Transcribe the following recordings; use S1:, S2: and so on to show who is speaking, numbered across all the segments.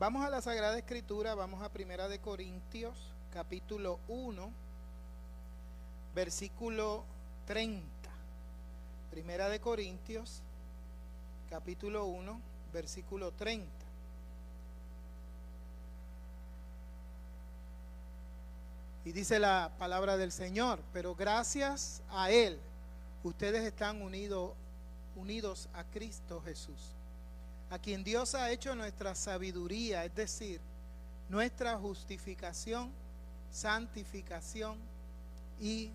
S1: Vamos a la Sagrada Escritura, vamos a Primera de Corintios, capítulo 1, versículo 30. Primera de Corintios, capítulo 1, versículo 30. Y dice la palabra del Señor: pero gracias a Él, ustedes están unidos a Cristo Jesús, a quien Dios ha hecho nuestra sabiduría, es decir, nuestra justificación, santificación y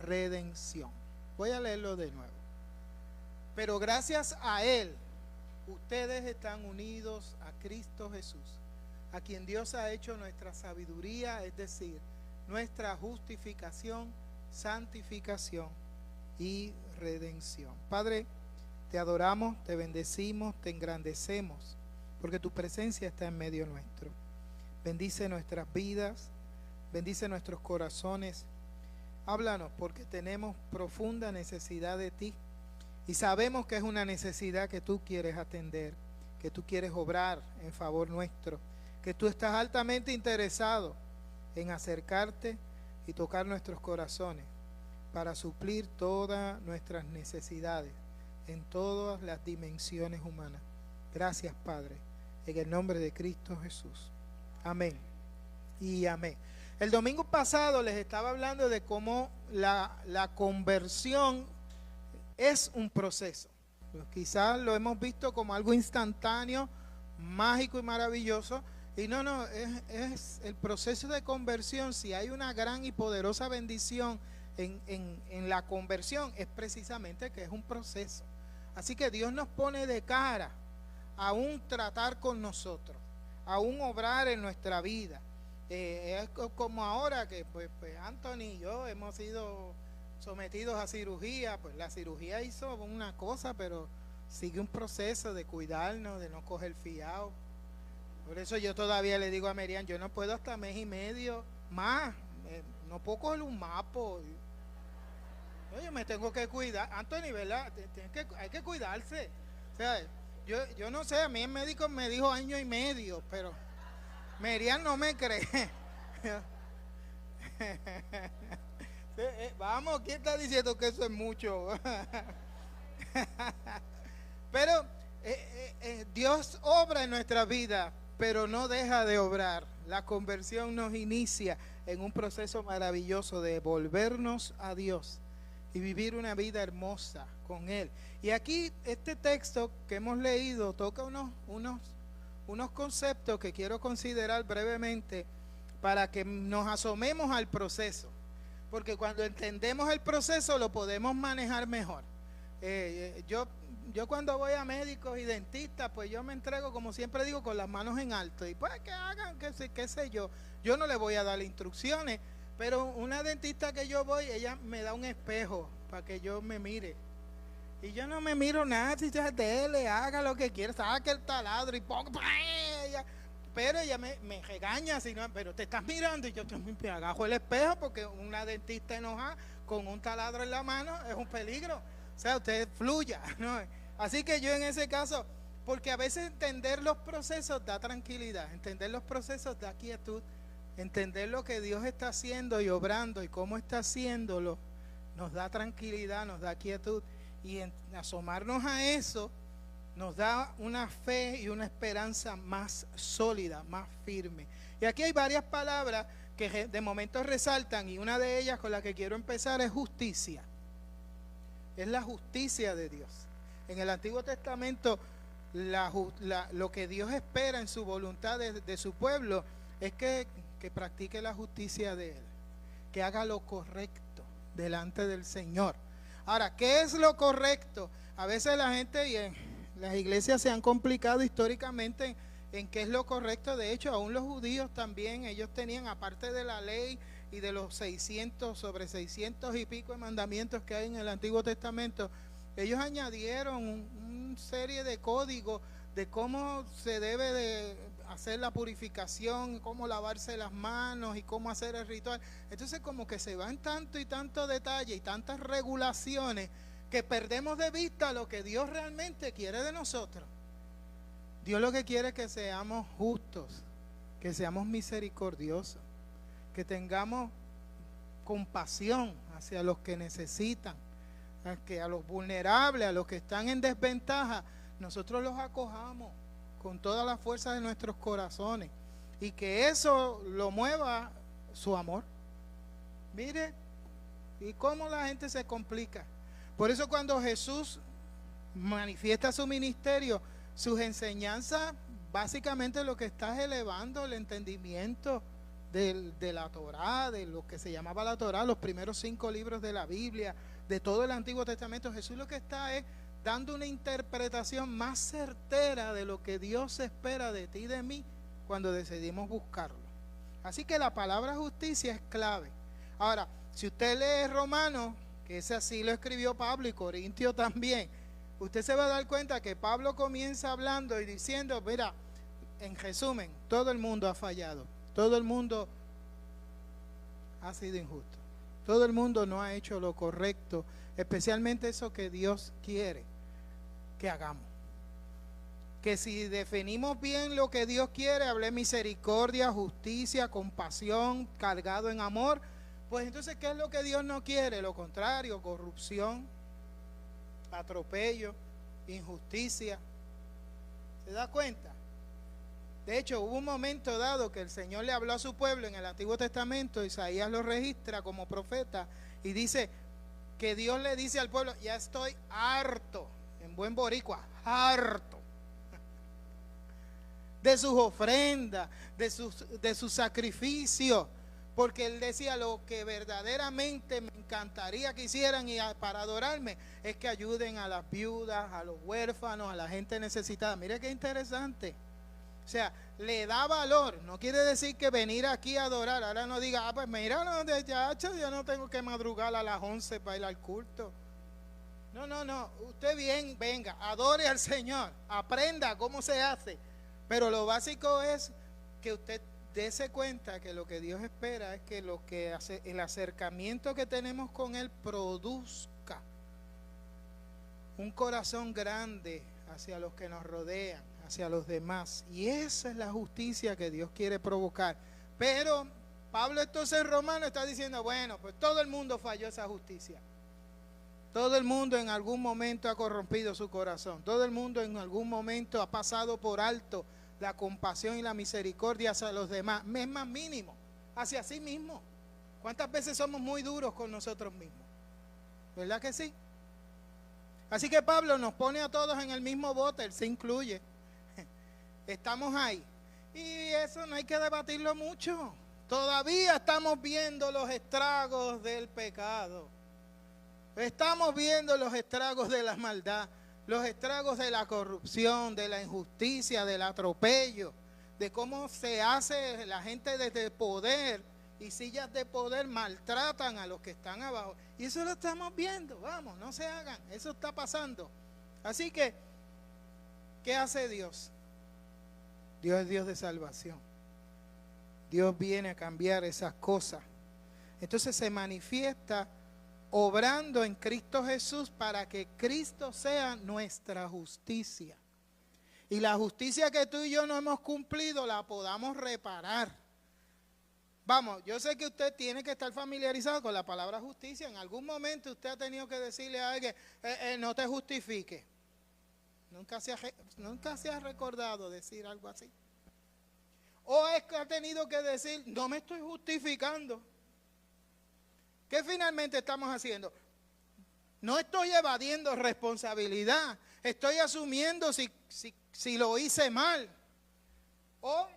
S1: redención. Voy a leerlo de nuevo. Pero gracias a Él, ustedes están unidos a Cristo Jesús, a quien Dios ha hecho nuestra sabiduría, es decir, nuestra justificación, santificación y redención. Padre, te adoramos, te bendecimos, te engrandecemos, porque tu presencia está en medio nuestro. Bendice nuestras vidas, bendice nuestros corazones. Háblanos, porque tenemos profunda necesidad de ti y sabemos que es una necesidad que tú quieres atender, que tú quieres obrar en favor nuestro, que tú estás altamente interesado en acercarte y tocar nuestros corazones para suplir todas nuestras necesidades en todas las dimensiones humanas. Gracias, Padre, en el nombre de Cristo Jesús. Amén y amén. El domingo pasado les estaba hablando de cómo la conversión es un proceso. Quizás lo hemos visto como algo instantáneo, mágico y maravilloso. Y no, es el proceso de conversión. Si hay una gran y poderosa bendición en la conversión, es precisamente que es un proceso. Así que Dios nos pone de cara a un tratar con nosotros, a un obrar en nuestra vida. Es como ahora que pues Anthony y yo hemos sido sometidos a cirugía. Pues la cirugía hizo una cosa, pero sigue un proceso de cuidarnos, de no coger fiado. Por eso yo todavía le digo a Merian, yo no puedo hasta mes y medio más, no puedo coger un mapo. Oye, me tengo que cuidar. Anthony, ¿verdad? Hay que cuidarse. O sea, yo no sé, a mí el médico me dijo 1 año y medio, pero Merian no me cree. Vamos, ¿quién está diciendo que eso es mucho? Pero Dios obra en nuestra vida, pero no deja de obrar. La conversión nos inicia en un proceso maravilloso de volvernos a Dios y vivir una vida hermosa con Él. Y aquí este texto que hemos leído toca unos conceptos que quiero considerar brevemente para que nos asomemos al proceso, porque cuando entendemos el proceso lo podemos manejar mejor. Yo cuando voy a médicos y dentistas, pues yo me entrego, como siempre digo, con las manos en alto. Y pues que hagan, qué sé yo. Yo no le voy a dar instrucciones, pero una dentista que yo voy, ella me da un espejo para que yo me mire. Y yo no me miro nada, si ya dele, haga lo que quiera, saque el taladro y ponga. Pero ella me regaña, si no, pero te estás mirando, y yo te agajo el espejo, porque una dentista enojada con un taladro en la mano es un peligro. O sea, usted fluya, ¿no? Así que yo en ese caso, porque a veces entender los procesos da tranquilidad, entender los procesos da quietud, entender lo que Dios está haciendo y obrando y cómo está haciéndolo, nos da tranquilidad, nos da quietud, y asomarnos a eso nos da una fe y una esperanza más sólida, más firme. Y aquí hay varias palabras que de momento resaltan, y una de ellas con la que quiero empezar es justicia. Es la justicia de Dios. En el Antiguo Testamento lo que Dios espera en su voluntad de su pueblo es que practique la justicia de Él, que haga lo correcto delante del Señor. Ahora, ¿qué es lo correcto? A veces la gente y en las iglesias se han complicado históricamente en qué es lo correcto. De hecho, aún los judíos también, ellos tenían, aparte de la ley y de los 600 y pico de mandamientos que hay en el Antiguo Testamento, ellos añadieron una serie de códigos de cómo se debe de hacer la purificación, cómo lavarse las manos y cómo hacer el ritual. Entonces como que se van tanto y tanto detalle y tantas regulaciones que perdemos de vista lo que Dios realmente quiere de nosotros. Dios lo que quiere es que seamos justos, que seamos misericordiosos, que tengamos compasión hacia los que necesitan, a los vulnerables, a los que están en desventaja, nosotros los acojamos con toda la fuerza de nuestros corazones y que eso lo mueva su amor. Mire, y cómo la gente se complica. Por eso cuando Jesús manifiesta su ministerio, sus enseñanzas, básicamente lo que está es elevando el entendimiento de la Torá, de lo que se llamaba la Torá, los primeros 5 libros de la Biblia, de todo el Antiguo Testamento. Jesús lo que está es dando una interpretación más certera de lo que Dios espera de ti y de mí cuando decidimos buscarlo. Así que la palabra justicia es clave. Ahora, si usted lee Romanos, que ese así lo escribió Pablo, y Corintios también, usted se va a dar cuenta que Pablo comienza hablando y diciendo, mira, en resumen, todo el mundo ha fallado, todo el mundo ha sido injusto, todo el mundo no ha hecho lo correcto, especialmente eso que Dios quiere que hagamos. Que si definimos bien lo que Dios quiere, hablé misericordia, justicia, compasión, cargado en amor, pues entonces, ¿qué es lo que Dios no quiere? Lo contrario, corrupción, atropello, injusticia. ¿Se da cuenta? De hecho, hubo un momento dado que el Señor le habló a su pueblo en el Antiguo Testamento, Isaías lo registra como profeta, y dice que Dios le dice al pueblo, ya estoy harto, en buen boricua, harto de sus ofrendas, de sus sacrificios, porque él decía, lo que verdaderamente me encantaría que hicieran para adorarme es que ayuden a las viudas, a los huérfanos, a la gente necesitada. Mire qué interesante. O sea, le da valor. No quiere decir que venir aquí a adorar, ahora no diga, pues mira, yo no tengo que madrugar a las 11 para ir al culto. No, usted bien, venga, adore al Señor, aprenda cómo se hace. Pero lo básico es que usted dése cuenta que lo que Dios espera es que lo que hace, el acercamiento que tenemos con Él produzca un corazón grande hacia los que nos rodean, hacia los demás. Y esa es la justicia que Dios quiere provocar. Pero Pablo entonces en Romanos está diciendo, bueno, pues todo el mundo falló esa justicia. Todo el mundo en algún momento ha corrompido su corazón. Todo el mundo en algún momento ha pasado por alto la compasión y la misericordia hacia los demás. Es más mínimo, hacia sí mismo. ¿Cuántas veces somos muy duros con nosotros mismos? ¿Verdad que sí? Así que Pablo nos pone a todos en el mismo bote, él se incluye. Estamos ahí. Y eso no hay que debatirlo mucho. Todavía estamos viendo los estragos del pecado. Estamos viendo los estragos de la maldad, los estragos de la corrupción, de la injusticia, del atropello, de cómo se hace la gente desde poder y sillas de poder maltratan a los que están abajo. Y eso lo estamos viendo, vamos, no se hagan, eso está pasando. Así que, ¿qué hace Dios? Dios es Dios de salvación. Dios viene a cambiar esas cosas. Entonces se manifiesta obrando en Cristo Jesús para que Cristo sea nuestra justicia. Y la justicia que tú y yo no hemos cumplido la podamos reparar. Vamos, yo sé que usted tiene que estar familiarizado con la palabra justicia. En algún momento usted ha tenido que decirle a alguien, no te justifique. Nunca se ha recordado decir algo así. O es que ha tenido que decir, no me estoy justificando. ¿Qué finalmente estamos haciendo? No estoy evadiendo responsabilidad, estoy asumiendo si lo hice mal. O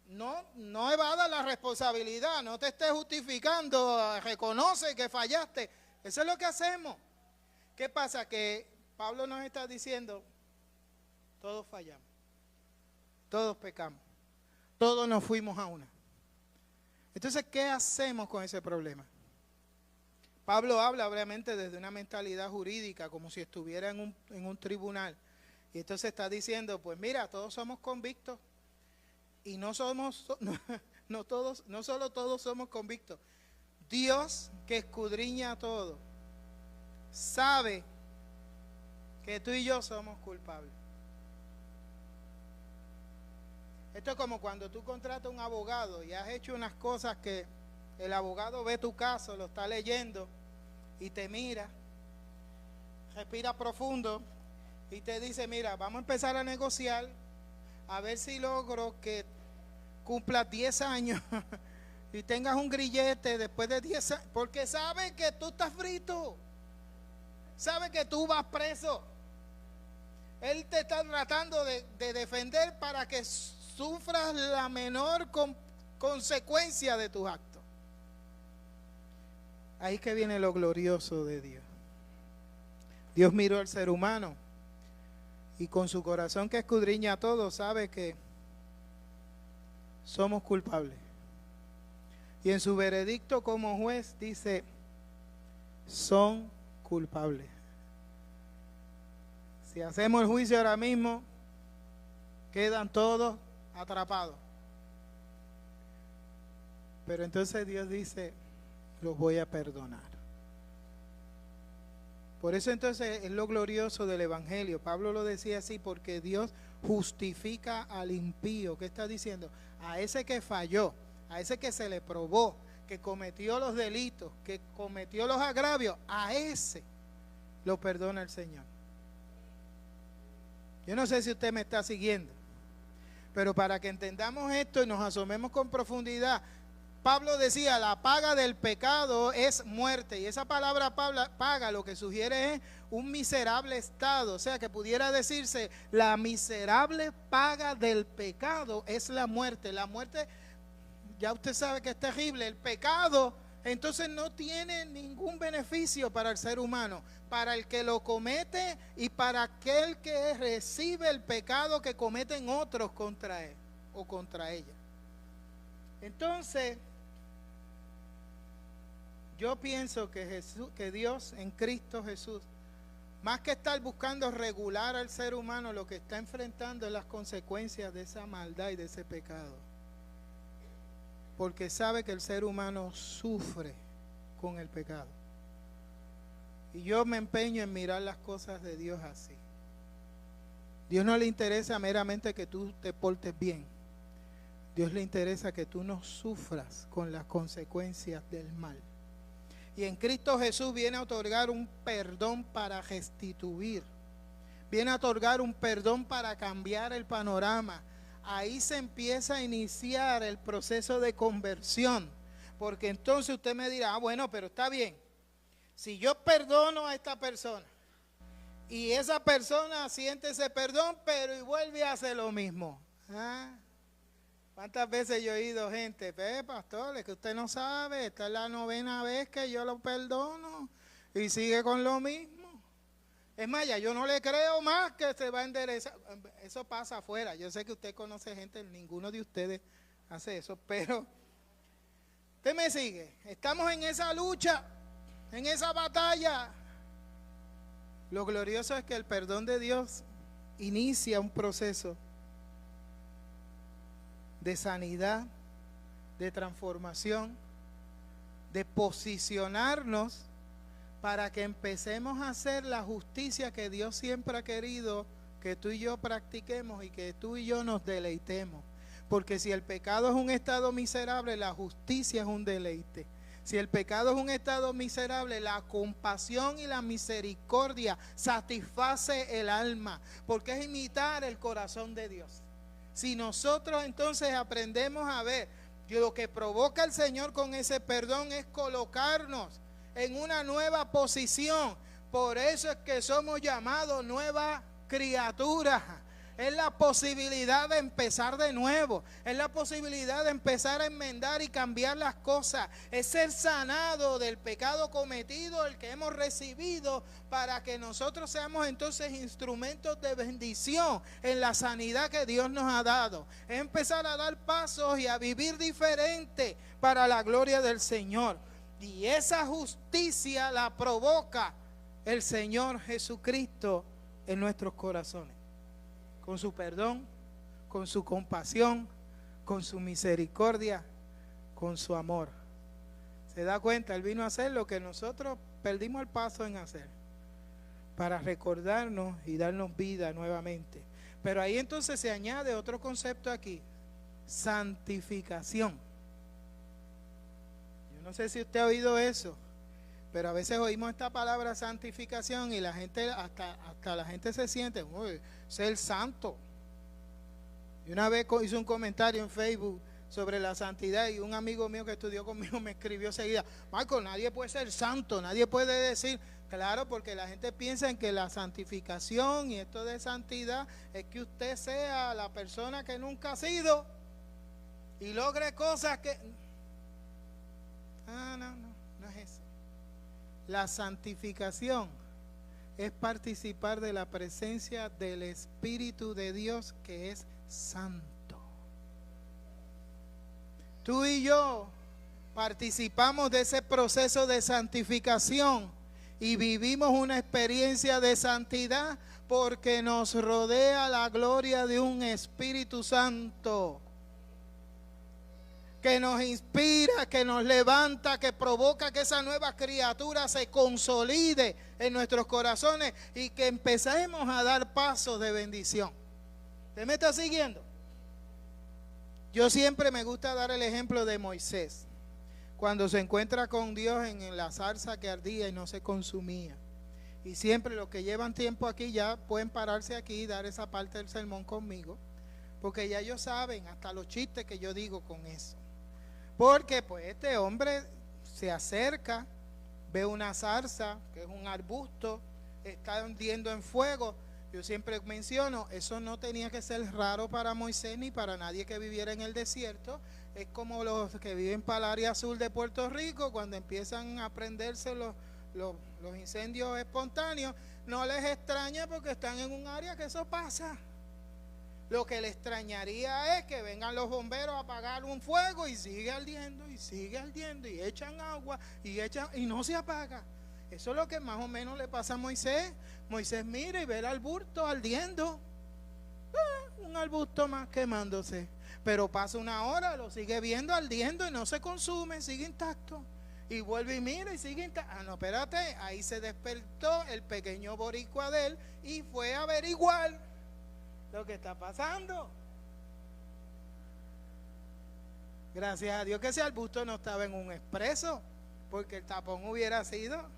S1: no evada la responsabilidad, no te estés justificando, reconoce que fallaste. Eso es lo que hacemos. ¿Qué pasa? Que Pablo nos está diciendo, todos fallamos, todos pecamos, todos nos fuimos a una. Entonces, ¿qué hacemos con ese problema? Pablo habla obviamente desde una mentalidad jurídica, como si estuviera en un tribunal. Y entonces está diciendo, pues mira, todos somos convictos. Y no solo todos somos convictos. Dios, que escudriña todo, sabe que tú y yo somos culpables. Esto es como cuando tú contratas a un abogado y has hecho unas cosas que el abogado ve tu caso, lo está leyendo y te mira, respira profundo y te dice, mira, vamos a empezar a negociar, a ver si logro que cumplas 10 años y tengas un grillete después de 10 años, porque sabe que tú estás frito, sabe que tú vas preso. Él te está tratando de defender para que sufras la menor consecuencia de tus actos. Ahí que viene lo glorioso de Dios. Dios miró al ser humano y con su corazón que escudriña a todo sabe que somos culpables. Y en su veredicto como juez dice, son culpables. Si hacemos el juicio ahora mismo, quedan todos atrapados. Pero entonces Dios dice, los voy a perdonar. Por eso entonces es lo glorioso del Evangelio. Pablo lo decía así, porque Dios justifica al impío. ¿Qué está diciendo? A ese que falló, a ese que se le probó, que cometió los delitos, que cometió los agravios, a ese lo perdona el Señor. Yo no sé si usted me está siguiendo, pero para que entendamos esto y nos asomemos con profundidad, Pablo decía, la paga del pecado es muerte, y esa palabra paga lo que sugiere es un miserable estado, o sea que pudiera decirse, la miserable paga del pecado es la muerte. La muerte, ya usted sabe que es terrible, el pecado entonces no tiene ningún beneficio para el ser humano, para el que lo comete y para aquel que recibe el pecado que cometen otros contra él o contra ella. Entonces, yo pienso que Dios en Cristo Jesús, más que estar buscando regular al ser humano, lo que está enfrentando es las consecuencias de esa maldad y de ese pecado. Porque sabe que el ser humano sufre con el pecado. Y yo me empeño en mirar las cosas de Dios así. Dios no le interesa meramente que tú te portes bien. Dios le interesa que tú no sufras con las consecuencias del mal. Y en Cristo Jesús viene a otorgar un perdón para restituir. Viene a otorgar un perdón para cambiar el panorama. Ahí se empieza a iniciar el proceso de conversión. Porque entonces usted me dirá, bueno, pero está bien. Si yo perdono a esta persona y esa persona siente ese perdón, pero y vuelve a hacer lo mismo. ¿Cuántas veces yo he oído gente, pastor, es que usted no sabe, esta es la 9ª vez que yo lo perdono y sigue con lo mismo? Es más, ya yo no le creo más que se va a enderezar. Eso pasa afuera. Yo sé que usted conoce gente, ninguno de ustedes hace eso, pero usted me sigue. Estamos en esa lucha, en esa batalla. Lo glorioso es que el perdón de Dios inicia un proceso de sanidad, de transformación, de posicionarnos para que empecemos a hacer la justicia que Dios siempre ha querido que tú y yo practiquemos y que tú y yo nos deleitemos. Porque si el pecado es un estado miserable, la justicia es un deleite. Si el pecado es un estado miserable, la compasión y la misericordia satisface el alma, porque es imitar el corazón de Dios. Si nosotros entonces aprendemos a ver que lo que provoca el Señor con ese perdón es colocarnos en una nueva posición. Por eso es que somos llamados nueva criatura. Es la posibilidad de empezar de nuevo. Es la posibilidad de empezar a enmendar y cambiar las cosas. Es ser sanado del pecado cometido, el que hemos recibido, para que nosotros seamos entonces instrumentos de bendición en la sanidad que Dios nos ha dado. Es empezar a dar pasos y a vivir diferente para la gloria del Señor. Y esa justicia la provoca el Señor Jesucristo en nuestros corazones. Con su perdón, con su compasión, con su misericordia, con su amor. ¿Se da cuenta? Él vino a hacer lo que nosotros perdimos el paso en hacer, para recordarnos y darnos vida nuevamente. Pero ahí entonces se añade otro concepto aquí. santificación. Yo no sé si usted ha oído eso, pero a veces oímos esta palabra santificación y la gente, hasta la gente se siente, uy, ser santo. Y una vez hice un comentario en Facebook sobre la santidad y un amigo mío que estudió conmigo me escribió seguida: Marco, nadie puede ser santo, nadie puede decir. Claro, porque la gente piensa en que la santificación y esto de santidad es que usted sea la persona que nunca ha sido y logre cosas que... no es eso. La santificación es participar de la presencia del Espíritu de Dios, que es santo. Tú y yo participamos de ese proceso de santificación y vivimos una experiencia de santidad porque nos rodea la gloria de un Espíritu Santo que nos inspira, que nos levanta, que provoca que esa nueva criatura se consolide en nuestros corazones y que empecemos a dar pasos de bendición. ¿Usted me está siguiendo? Yo siempre me gusta dar el ejemplo de Moisés, cuando se encuentra con Dios en la zarza que ardía y no se consumía. Y siempre los que llevan tiempo aquí ya pueden pararse aquí y dar esa parte del sermón conmigo, porque ya ellos saben hasta los chistes que yo digo con eso. Porque pues este hombre se acerca, ve una zarza, que es un arbusto, está hundiendo en fuego. Yo siempre menciono, eso no tenía que ser raro para Moisés ni para nadie que viviera en el desierto. Es como los que viven para el área sur de Puerto Rico, cuando empiezan a prenderse los incendios espontáneos. No les extraña porque están en un área que eso pasa. Lo que le extrañaría es que vengan los bomberos a apagar un fuego y sigue ardiendo y echan agua y no se apaga. Eso es lo que más o menos le pasa a Moisés. Moisés mira y ve el arbusto ardiendo. Un arbusto más quemándose. Pero pasa una hora, lo sigue viendo ardiendo y no se consume, sigue intacto. Y vuelve y mira y sigue intacto. No, espérate, ahí se despertó el pequeño boricua de él y fue a averiguar lo que está pasando. Gracias a Dios que ese arbusto no estaba en un expreso, porque el tapón hubiera sido.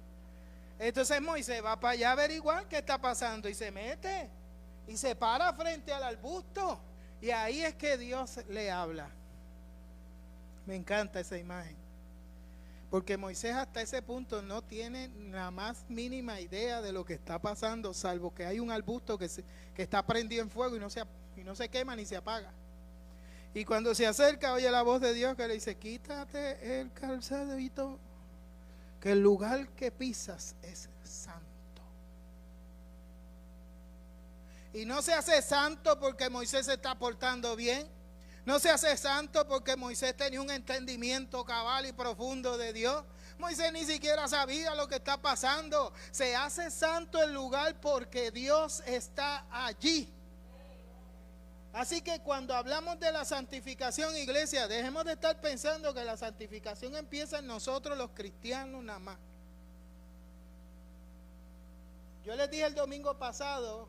S1: Entonces Moisés va para allá a averiguar qué está pasando y se mete y se para frente al arbusto y ahí es que Dios le habla. Me encanta esa imagen, porque Moisés hasta ese punto no tiene la más mínima idea de lo que está pasando, salvo que hay un arbusto que está prendido en fuego y no se quema ni se apaga. Y cuando se acerca oye la voz de Dios que le dice: quítate el calzadito, que el lugar que pisas es santo. Y no se hace santo porque Moisés se está portando bien. No se hace santo porque Moisés tenía un entendimiento cabal y profundo de Dios. Moisés ni siquiera sabía lo que está pasando. Se hace santo el lugar porque Dios está allí. Así que cuando hablamos de la santificación, iglesia, dejemos de estar pensando que la santificación empieza en nosotros los cristianos nada más. Yo les dije el domingo pasado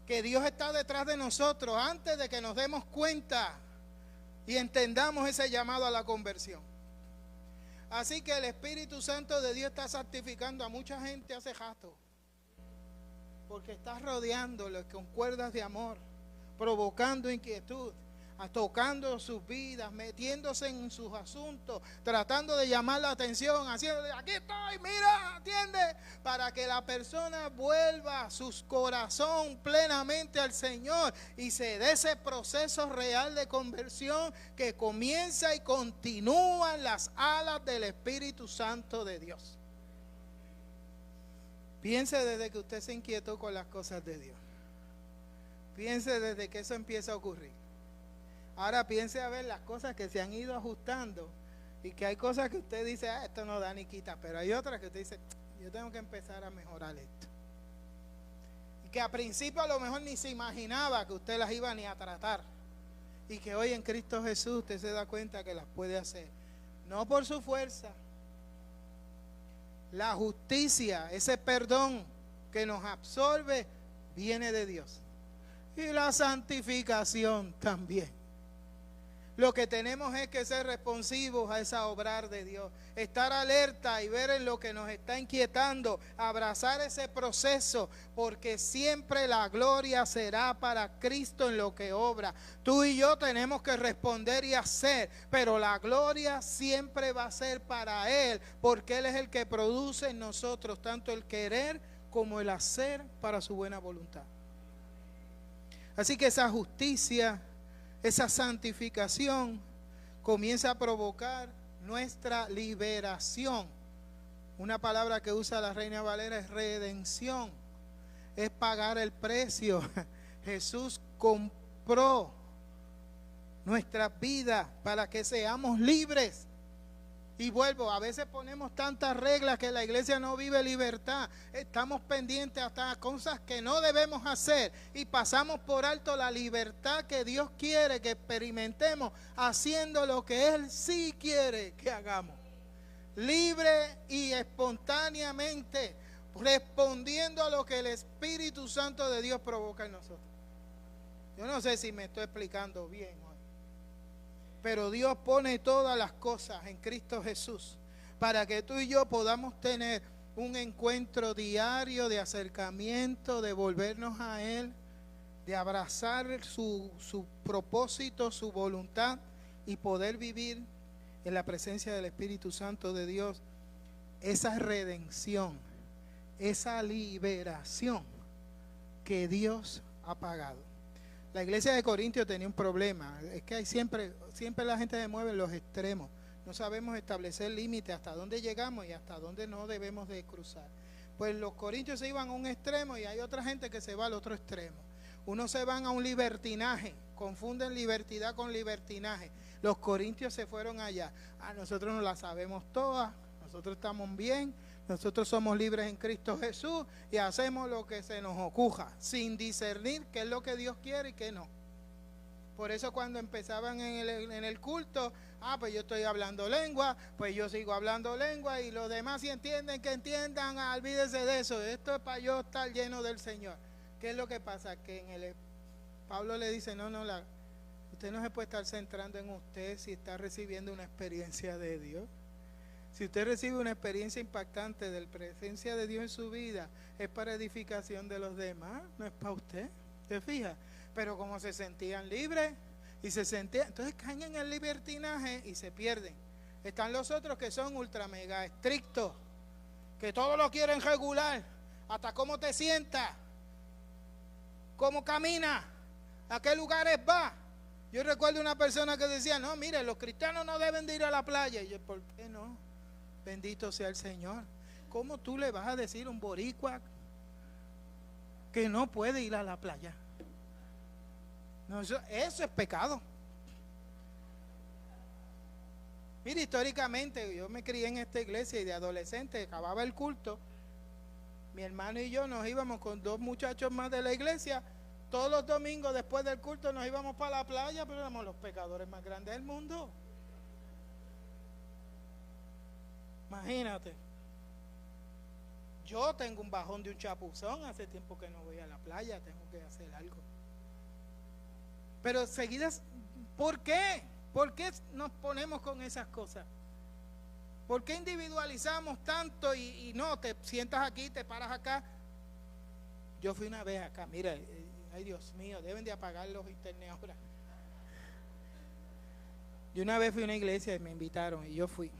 S1: que Dios está detrás de nosotros antes de que nos demos cuenta y entendamos ese llamado a la conversión. Así que el Espíritu Santo de Dios está santificando a mucha gente hace rato, porque está rodeándolos con cuerdas de amor, provocando inquietud, tocando sus vidas, metiéndose en sus asuntos, tratando de llamar la atención, haciéndole: aquí estoy, mira, atiende, para que la persona vuelva su corazón plenamente al Señor y se dé ese proceso real de conversión que comienza y continúa en las alas del Espíritu Santo de Dios. Piense desde que usted se inquietó con las cosas de Dios. Piense desde que eso empieza a ocurrir. Ahora piense a ver las cosas que se han ido ajustando y que hay cosas que usted dice: esto no da ni quita, pero hay otras que usted dice: yo tengo que empezar a mejorar esto. Y que a principio a lo mejor ni se imaginaba que usted las iba ni a tratar. Y que hoy en Cristo Jesús usted se da cuenta que las puede hacer. No por su fuerza. La justicia, ese perdón que nos absorbe, viene de Dios. Y la santificación también. Lo que tenemos es que ser responsivos a esa obrar de Dios, estar alerta y ver en lo que nos está inquietando, abrazar ese proceso, porque siempre la gloria será para Cristo en lo que obra. Tú y yo tenemos que responder y hacer, pero la gloria siempre va a ser para Él, porque Él es el que produce en nosotros tanto el querer como el hacer para su buena voluntad. Así que esa justicia, esa santificación comienza a provocar nuestra liberación. Una palabra que usa la Reina Valera es redención, es pagar el precio. Jesús compró nuestra vida para que seamos libres. Y vuelvo, a veces ponemos tantas reglas que la iglesia no vive libertad. Estamos pendientes hasta cosas que no debemos hacer y pasamos por alto la libertad que Dios quiere que experimentemos haciendo lo que Él sí quiere que hagamos. Libre y espontáneamente, respondiendo a lo que el Espíritu Santo de Dios provoca en nosotros. Yo no sé si me estoy explicando bien hoy, pero Dios pone todas las cosas en Cristo Jesús para que tú y yo podamos tener un encuentro diario de acercamiento, de volvernos a Él, de abrazar su propósito, su voluntad y poder vivir en la presencia del Espíritu Santo de Dios esa redención, esa liberación que Dios ha pagado. La iglesia de Corintios tenía un problema, es que hay siempre la gente se mueve en los extremos. No sabemos establecer límites hasta dónde llegamos y hasta dónde no debemos de cruzar. Pues los corintios se iban a un extremo y hay otra gente que se va al otro extremo. Unos se van a un libertinaje, confunden libertad con libertinaje. Los corintios se fueron allá. Nosotros no la sabemos todas, nosotros estamos bien, nosotros somos libres en Cristo Jesús y hacemos lo que se nos ocurra, sin discernir qué es lo que Dios quiere y qué no. Por eso cuando empezaban en el culto, pues yo estoy hablando lengua, pues yo sigo hablando lengua y los demás si entienden, que entiendan, olvídense de eso. Esto es para yo estar lleno del Señor. ¿Qué es lo que pasa? Que Pablo le dice, usted no se puede estar centrando en usted si está recibiendo una experiencia de Dios. Si usted recibe una experiencia impactante de la presencia de Dios en su vida, es para edificación de los demás, no es para usted. ¿Te fijas? Pero como se sentían libres y entonces caen en el libertinaje y se pierden. Están los otros que son ultra mega estrictos, que todo lo quieren regular, hasta cómo te sientas, cómo caminas, a qué lugares vas. Yo recuerdo una persona que decía, no, mire, los cristianos no deben de ir a la playa. Y yo, ¿por qué no? Bendito sea el Señor. ¿Cómo tú le vas a decir a un boricua que no puede ir a la playa? No, eso es pecado. Mire, históricamente yo me crié en esta iglesia y de adolescente acababa el culto. Mi hermano y yo nos íbamos con 2 muchachos más de la iglesia. Todos los domingos después del culto nos íbamos para la playa, pero éramos los pecadores más grandes del mundo. Imagínate. Yo tengo un bajón de un chapuzón, hace tiempo que no voy a la playa, tengo que hacer algo. Pero seguidas, ¿por qué? ¿Por qué nos ponemos con esas cosas? ¿Por qué individualizamos tanto y no, te sientas aquí, te paras acá? Yo fui una vez acá, mira, ay Dios mío, deben de apagar los internet ahora. Yo una vez fui a una iglesia y me invitaron y yo fui.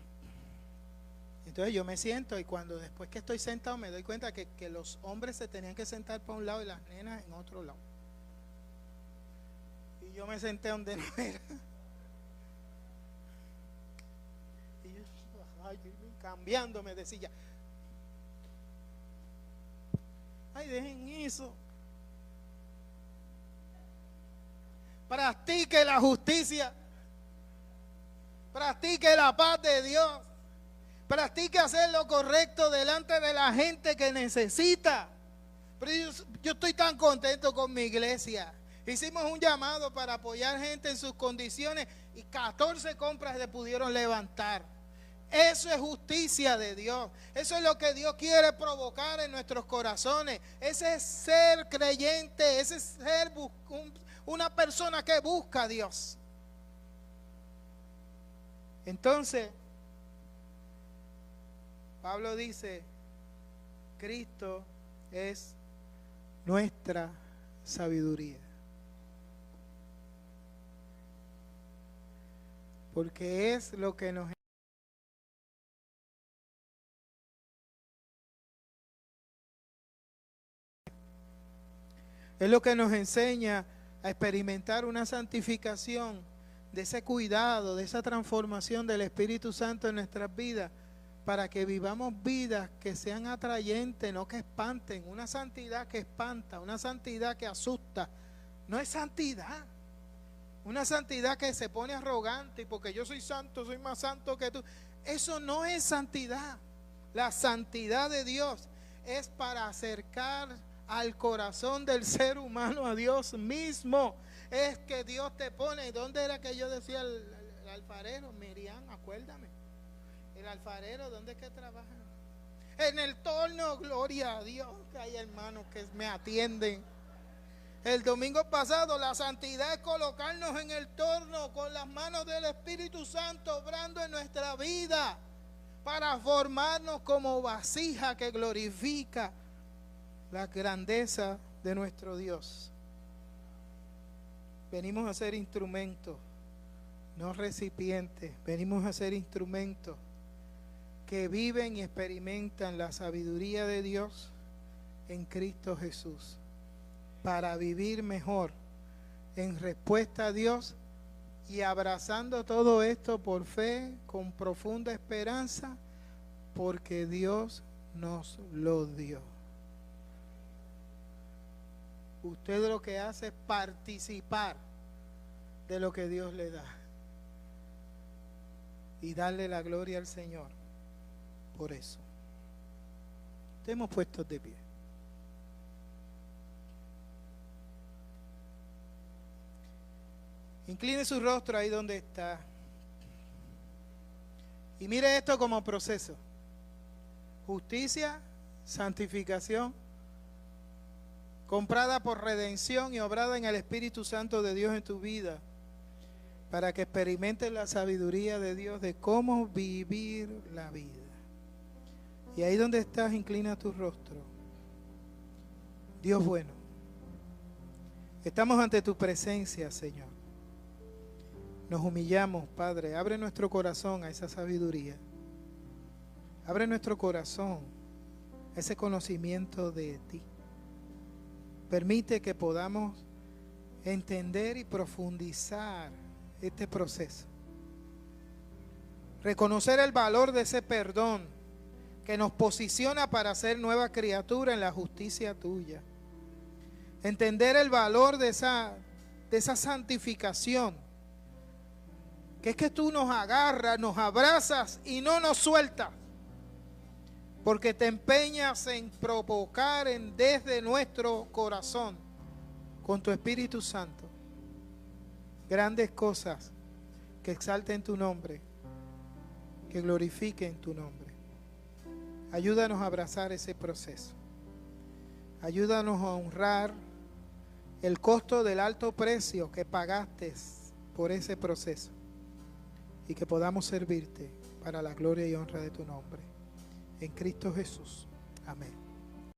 S1: Entonces yo me siento y cuando después que estoy sentado me doy cuenta que los hombres se tenían que sentar para un lado y las nenas en otro lado. Y yo me senté donde no era. Y yo, cambiándome de silla. Ay, dejen eso. Practique la justicia. Practique la paz de Dios. Practique hacer lo correcto delante de la gente que necesita. Pero yo estoy tan contento con mi iglesia. Hicimos un llamado para apoyar gente en sus condiciones y 14 compras le pudieron levantar. Eso es justicia de Dios. Eso es lo que Dios quiere provocar en nuestros corazones. Ese es ser creyente, ese es ser una persona que busca a Dios. Entonces, Pablo dice, Cristo es nuestra sabiduría. Porque es lo que nos enseña a experimentar una santificación, de ese cuidado, de esa transformación del Espíritu Santo en nuestras vidas, para que vivamos vidas que sean atrayentes, no que espanten. Una santidad que espanta, una santidad que asusta, no es santidad. Una santidad que se pone arrogante y porque yo soy santo, soy más santo que tú. Eso no es santidad. La santidad de Dios es para acercar al corazón del ser humano a Dios mismo. Es que Dios te pone. ¿Dónde era que yo decía el alfarero? Miriam, acuérdame. El alfarero, ¿dónde es que trabaja? En el torno, gloria a Dios, que hay hermanos que me atienden. El domingo pasado, la santidad es colocarnos en el torno con las manos del Espíritu Santo obrando en nuestra vida para formarnos como vasija que glorifica la grandeza de nuestro Dios. Venimos a ser instrumentos, no recipientes. Venimos a ser instrumentos que viven y experimentan la sabiduría de Dios en Cristo Jesús, para vivir mejor en respuesta a Dios y abrazando todo esto por fe, con profunda esperanza, porque Dios nos lo dio. Usted lo que hace es participar de lo que Dios le da y darle la gloria al Señor por eso. Estemos puestos de pie. Incline su rostro ahí donde está. Y mire esto como proceso. Justicia, santificación, comprada por redención y obrada en el Espíritu Santo de Dios en tu vida, para que experimentes la sabiduría de Dios de cómo vivir la vida. Y ahí donde estás, inclina tu rostro. Dios bueno, estamos ante tu presencia, Señor. Nos humillamos, Padre. Abre nuestro corazón a esa sabiduría. Abre nuestro corazón a ese conocimiento de ti. Permite que podamos entender y profundizar este proceso. Reconocer el valor de ese perdón que nos posiciona para ser nueva criatura en la justicia tuya. Entender el valor de esa santificación, que es que tú nos agarras, nos abrazas y no nos sueltas, porque te empeñas en provocar desde nuestro corazón, con tu Espíritu Santo, grandes cosas que exalten tu nombre, que glorifiquen tu nombre. Ayúdanos a abrazar ese proceso. Ayúdanos a honrar el costo del alto precio que pagaste por ese proceso, y que podamos servirte para la gloria y honra de tu nombre. En Cristo Jesús. Amén.